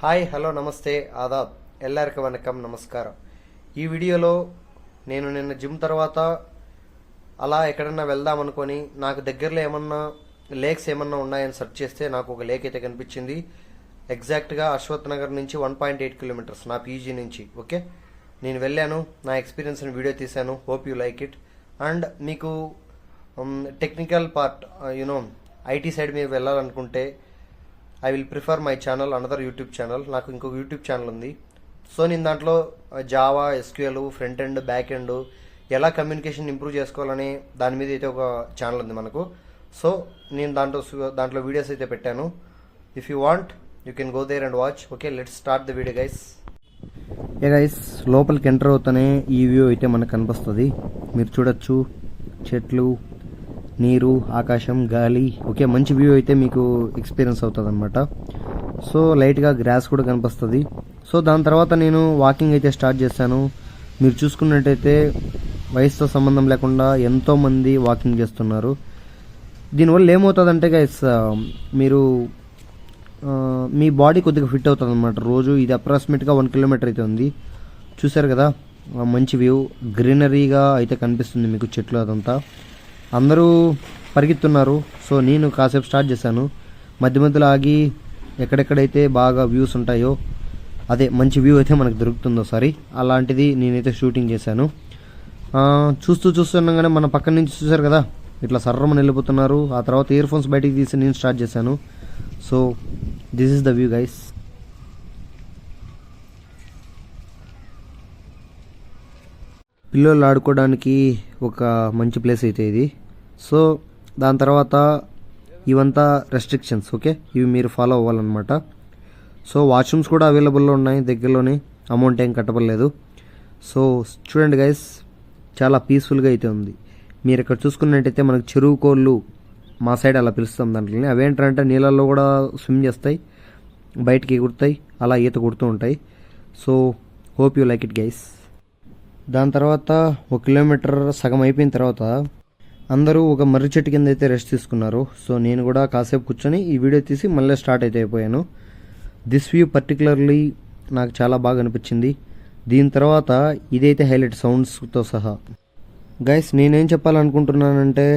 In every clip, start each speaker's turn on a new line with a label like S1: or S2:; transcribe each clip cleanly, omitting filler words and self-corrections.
S1: Hi hello నమస్తే ఆదాబ్ ఎల్లరికి వనకం నమస్కారం. ఈ వీడియోలో నేను నిన్న జిమ్ తర్వాత అలా ఎక్కడన్నా వెళ్దాం అనుకొని నాకు దగ్గరలో ఏమన్నా లేక్స్ ఏమన్నా ఉన్నాయని సెర్చ్ చేస్తే నాకు ఒక లేక్ అయితే కనిపించింది. ఎగ్జాక్ట్గా అశ్వత్ నగర్ నుంచి 1.8 కిలోమీటర్స్ నా పీజీ నుంచి. ఓకే, నేను వెళ్ళాను, నా ఎక్స్పీరియన్స్ని వీడియో తీశాను. Hope you like it. And మీకు టెక్నికల్ పార్ట్ ఐటీ సైడ్ మీరు వెళ్ళాలనుకుంటే I will prefer my channel another YouTube channel. నాకు ఇంకొక యూట్యూబ్ ఛానల్ ఉంది. సో నేను దాంట్లో Java, SQL, front end, back end ఎలా కమ్యూనికేషన్ ఇంప్రూవ్ చేసుకోవాలని దాని మీద అయితే ఒక ఛానల్ ఉంది మనకు. సో నేను దాంట్లో వీడియోస్ అయితే పెట్టాను. If you want you can go there and watch. Okay, let's start the video guys. Guys, లోపలికి ఎంటర్ అవుతానే ఈ వ్యూ అయితే మనకు కనిపిస్తుంది. మీరు చూడొచ్చు, చెట్లు, నీరు, ఆకాశం, గాలి. ఓకే, మంచి వ్యూ అయితే మీకు ఎక్స్పీరియన్స్ అవుతుంది అనమాట. సో లైట్గా గ్రాస్ కూడా కనిపిస్తుంది. సో దాని తర్వాత నేను వాకింగ్ అయితే స్టార్ట్ చేశాను. మీరు చూసుకున్నట్టయితే వయసుతో సంబంధం లేకుండా ఎంతోమంది వాకింగ్ చేస్తున్నారు. దీనివల్ల ఏమవుతుందంటే గైస్, మీరు మీ బాడీ కొద్దిగా ఫిట్ అవుతుంది అనమాట రోజు. ఇది అప్రాక్సిమేట్గా 1 కిలోమీటర్ అయితే ఉంది. చూసారు కదా, మంచి వ్యూ, గ్రీనరీగా అయితే కనిపిస్తుంది మీకు, చెట్లు అదంతా. అందరూ పరిగెత్తున్నారు. సో నేను కాసేపు స్టార్ట్ చేశాను. మధ్య మధ్యలో ఆగి ఎక్కడెక్కడైతే బాగా వ్యూస్ ఉంటాయో, అదే మంచి వ్యూ అయితే మనకు దొరుకుతుందో సారీ, అలాంటిది నేనైతే షూటింగ్ చేశాను. చూస్తుండగానే మన పక్కన నుంచి చూసారు కదా, ఇట్లా సర్రమని వెళ్ళిపోతున్నారు. ఆ తర్వాత ఇయర్ ఫోన్స్ బయటికి తీసి నేను స్టార్ట్ చేశాను. So this is the view guys. పిల్లలు ఆడుకోవడానికి ఒక మంచి ప్లేస్ అయితే ఇది. సో దాని తర్వాత ఇవంతా రెస్ట్రిక్షన్స్. ఓకే, ఇవి మీరు ఫాలో అవ్వాలన్నమాట. సో వాష్రూమ్స్ కూడా అవైలబుల్లో ఉన్నాయి దగ్గరలోనే, అమౌంట్ ఏం కట్టబడలేదు. సో చూడండి గైస్, చాలా పీస్ఫుల్గా అయితే ఉంది. మీరు ఇక్కడ చూసుకున్నట్టయితే మనకు చెరువు కోళ్ళు, మా సైడ్ అలా పిలుస్తాం దాంట్లో. అవేంటంటే నీళ్ళల్లో కూడా స్విమ్ చేస్తాయి, బయటికి ఎగురుతాయి, అలా ఈత కొడుతూ ఉంటాయి. So hope you like it guys. దాని తర్వాత 1 కిలోమీటర్ సగం అయిపోయిన తర్వాత అందరూ ఒక మర్రి చెట్టు కింద అయితే రెస్ట్ తీసుకున్నారు. సో నేను కూడా కాసేపు కూర్చొని ఈ వీడియో తీసి మళ్ళీ స్టార్ట్ అయితే అయిపోయాను. దిస్ వ్యూ పర్టికులర్లీ నాకు చాలా బాగా అనిపించింది. దీని తర్వాత ఇదైతే హైలైట్ సౌండ్స్తో సహా. గైస్, నేనేం చెప్పాలనుకుంటున్నానంటే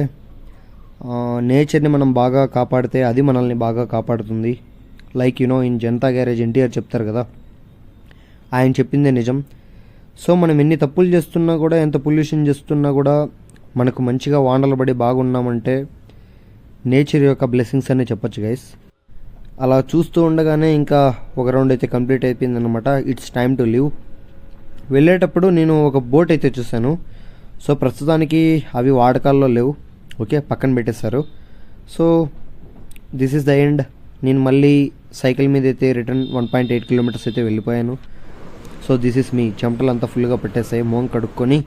S1: నేచర్ని మనం బాగా కాపాడితే అది మనల్ని బాగా కాపాడుతుంది. Like in Janata garage NTR చెప్తారు కదా, ఆయన చెప్పిందే నిజం. సో మనం ఎన్ని తప్పులు చేస్తున్నా కూడా, ఎంత పొల్యూషన్ చేస్తున్నా కూడా, మనకు మంచిగా వానలు పడి బాగున్నామంటే నేచర్ యొక్క బ్లెస్సింగ్స్ అనే చెప్పొచ్చు గైస్. అలా చూస్తూ ఉండగానే ఇంకా ఒక రౌండ్ అయితే కంప్లీట్ అయిపోయిందనమాట. It's time to leave. వెళ్ళేటప్పుడు నేను ఒక బోట్ అయితే చూశాను. సో ప్రస్తుతానికి అవి వాడకాల్లో లేవు. ఓకే, పక్కన పెట్టేశారు. So this is the end. నేను మళ్ళీ సైకిల్ మీద అయితే రిటర్న్ 1.8 కిలోమీటర్స్ అయితే వెళ్ళిపోయాను. సో దిస్ ఈస్ మీ. చెమటలు అంతా ఫుల్గా పెట్టేసాయి. మోం కడుక్కొని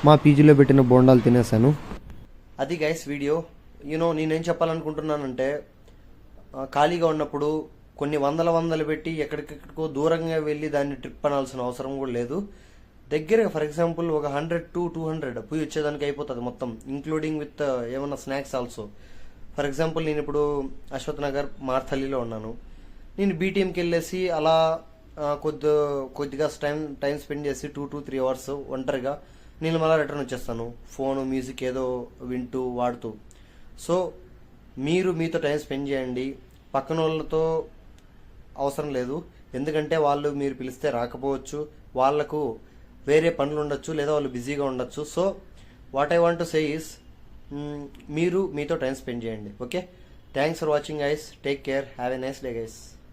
S1: మా పీజీలో పెట్టిన బోండాలు తినేసాను. అది గైస్ వీడియో. నేనేం చెప్పాలనుకుంటున్నానంటే, ఖాళీగా ఉన్నప్పుడు కొన్ని వందలు పెట్టి ఎక్కడికెక్కడికో దూరంగా వెళ్ళి దాన్ని ట్రిప్ అనాల్సిన అవసరం కూడా లేదు. దగ్గరగా ఫర్ ఎగ్జాంపుల్ ఒక 100 to 200 పోయి వచ్చేదానికి అయిపోతుంది మొత్తం, ఇంక్లూడింగ్ విత్ ఏమన్నా స్నాక్స్ ఆల్సో. ఫర్ ఎగ్జాంపుల్ నేను ఇప్పుడు అశ్వత్ నగర్ మార్థల్లిలో ఉన్నాను. నేను బీటీఎంకి వెళ్ళేసి అలా కొద్దిగా టైం స్పెండ్ చేసి 2 to 3 అవర్స్ ఒంటరిగా నేను మళ్ళీ రిటర్న్ వచ్చేస్తాను, ఫోను, మ్యూజిక్ ఏదో వింటూ వాడుతూ. సో మీరు మీతో టైం స్పెండ్ చేయండి. పక్కన వాళ్ళతో అవసరం లేదు, ఎందుకంటే వాళ్ళు మీరు పిలిస్తే రాకపోవచ్చు, వాళ్లకు వేరే పనులు ఉండొచ్చు, లేదా వాళ్ళు బిజీగా ఉండొచ్చు. So what I want to say is, మీరు మీతో టైం స్పెండ్ చేయండి. Okay, thanks for watching guys. Take care. Have a nice day guys.